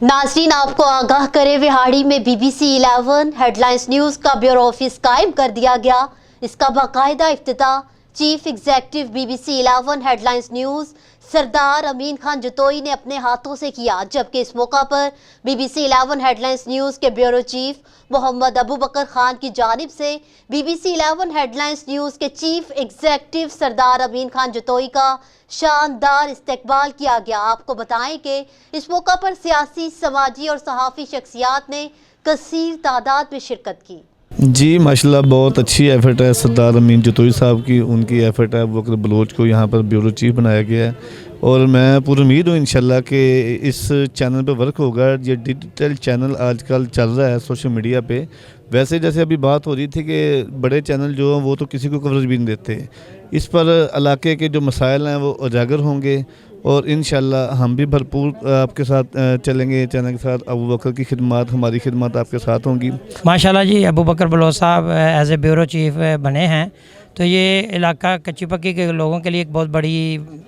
नाज़रीन, आपको आगाह करे विहाड़ी में BBC 11 हेडलाइंस न्यूज़ का ब्यूरो ऑफिस कायम कर दिया गया। इसका बाकायदा इफ्तिताह chief executive BBC 11 headlines news Sardar Amin Khan Jatoi ने अपने हाथों से किया, जबकि इस मौका पर BBC 11 हेडलाइंस न्यूज़ के ब्यूरो चीफ मोहम्मद अबू बकर खान की जानिब से BBC 11 हेडलाइंस न्यूज़ के चीफ एग्जीक्यूटिव सरदार अमीन खान जतोई का शानदार इस्तकबाल किया गया। आपको बताएं कि इस मौका पर सियासी, समाजी और सहाफ़ी शख्सियात ने कसीर तादाद में शिरकत की। जी माशाल्लाह, बहुत अच्छी एफर्ट है सरदार अमीन जतोई साहब की, उनकी एफर्ट है। अबू बकर बलोच को यहाँ पर ब्यूरो चीफ बनाया गया है और मैं पूरी उम्मीद हूँ इंशाल्लाह कि इस चैनल पे वर्क होगा। ये डिजिटल चैनल आजकल चल रहा है सोशल मीडिया पे। वैसे जैसे अभी बात हो रही थी कि बड़े चैनल जो हैं वो तो किसी को कवरेज भी नहीं देते, इस पर इलाके के जो मसाइल हैं वो उजागर होंगे और इंशाल्लाह हम भी भरपूर आपके साथ चलेंगे चैनल के साथ। अबू बकर की खिदमत, हमारी खिदमत आपके साथ होंगी। माशाल्लाह जी, अबू बकर बलोच साहब एज ए ब्यूरो चीफ बने हैं तो ये इलाका कच्ची पक्की के लोगों के लिए एक बहुत बड़ी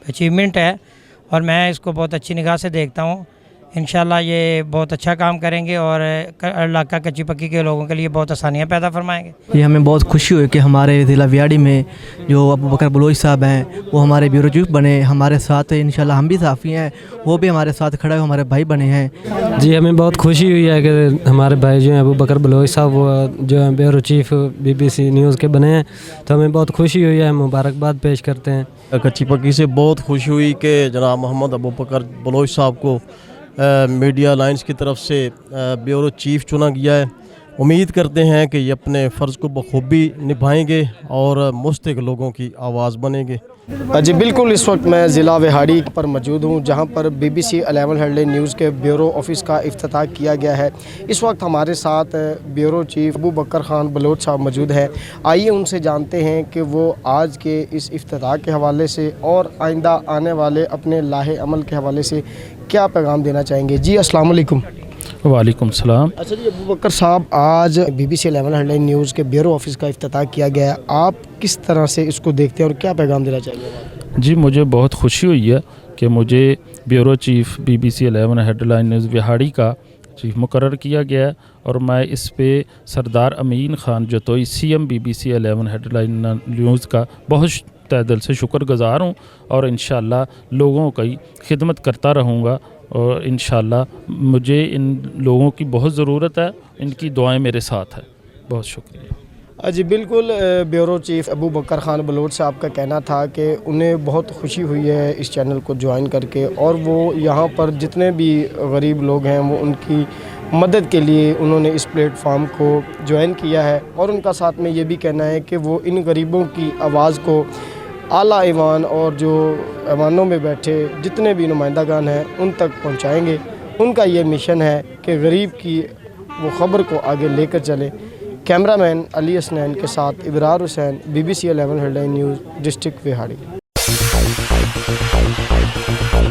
अचीवमेंट है और मैं इसको बहुत अच्छी निगाह से देखता हूँ। इंशाल्लाह ये बहुत अच्छा काम करेंगे और इलाका कच्ची पक्की के लोगों के लिए बहुत आसानियाँ पैदा फरमाएंगे। ये हमें बहुत खुशी हुई कि हमारे ज़िला विहाड़ी में जो अबू बकर बलोच साहब हैं वो हमारे ब्यूरो चीफ बने, हमारे साथ इंशाल्लाह हम भी साफ़ी हैं, वो भी हमारे साथ खड़ा है, हमारे भाई बने हैं। जी हमें बहुत खुशी हुई है कि हमारे भाई जो हैं अबू बकर बलोच साहब वो जो हैं ब्यूरो चीफ BBC न्यूज़ के बने हैं, तो हमें बहुत खुशी हुई है, मुबारकबाद पेश करते हैं। कच्ची पक्की से बहुत खुशी हुई कि जनाब मोहम्मद अबू बकर बलोच साहब को मीडिया अलायंस की तरफ से ब्यूरो चीफ चुना गया है। उम्मीद करते हैं कि ये अपने फ़र्ज़ को बखूबी निभाएंगे और मुस्तक़िल लोगों की आवाज़ बनेंगे। जी बिल्कुल, इस वक्त मैं ज़िला विहाड़ी पर मौजूद हूँ जहाँ पर BBC 11 हेडलाइन न्यूज़ के ब्यूरो ऑफिस का इफ्तिताह किया गया है। इस वक्त हमारे साथ ब्यूरो चीफ अबू बकर खान बलोच साहब मौजूद हैं। आइए उनसे जानते हैं कि वो आज के इस इफ्तिताह के हवाले से और आइंदा आने वाले अपने लाहे अमल के हवाले से क्या पैगाम देना चाहेंगे। जी अस्सलाम वालेकुम। वालेकुम सलाम। अच्छा जी, अबू बकर साहब, आज BBC 11 हेडलाइन न्यूज़ के ब्यूरो ऑफिस का इफ्तिताह किया गया है, आप किस तरह से इसको देखते हैं और क्या पैगाम देना चाहिए? जी मुझे बहुत खुशी हुई है कि मुझे bureau chief BBC 11 headline news Vehari का चीफ मुकर्रर किया गया है और मैं इस पे Sardar Amin Khan Jatoi CM BBC 11 headline news का बहुत तहे दिल से शुक्रगुज़ार हूँ और इंशाल्लाह लोगों की खिदमत करता रहूँगा और इंशाल्लाह मुझे इन लोगों की बहुत ज़रूरत है, इनकी दुआएं मेरे साथ है। बहुत शुक्रिया। जी बिल्कुल, ब्यूरो चीफ अबू बकर खान बलोच साहब का कहना था कि उन्हें बहुत खुशी हुई है इस चैनल को ज्वाइन करके और वो यहाँ पर जितने भी गरीब लोग हैं वो उनकी मदद के लिए उन्होंने इस प्लेटफार्म को ज्वाइन किया है और उनका साथ में ये भी कहना है कि वो इन गरीबों की आवाज़ को आला ईवान और जो ऐवानों में बैठे जितने भी नुमाइंदागान हैं उन तक पहुंचाएंगे। उनका ये मिशन है कि गरीब की वो ख़बर को आगे लेकर चले। कैमरामैन अली हसनैन के साथ Ibrar Hussain, BBC 11 headline news, district Vehari.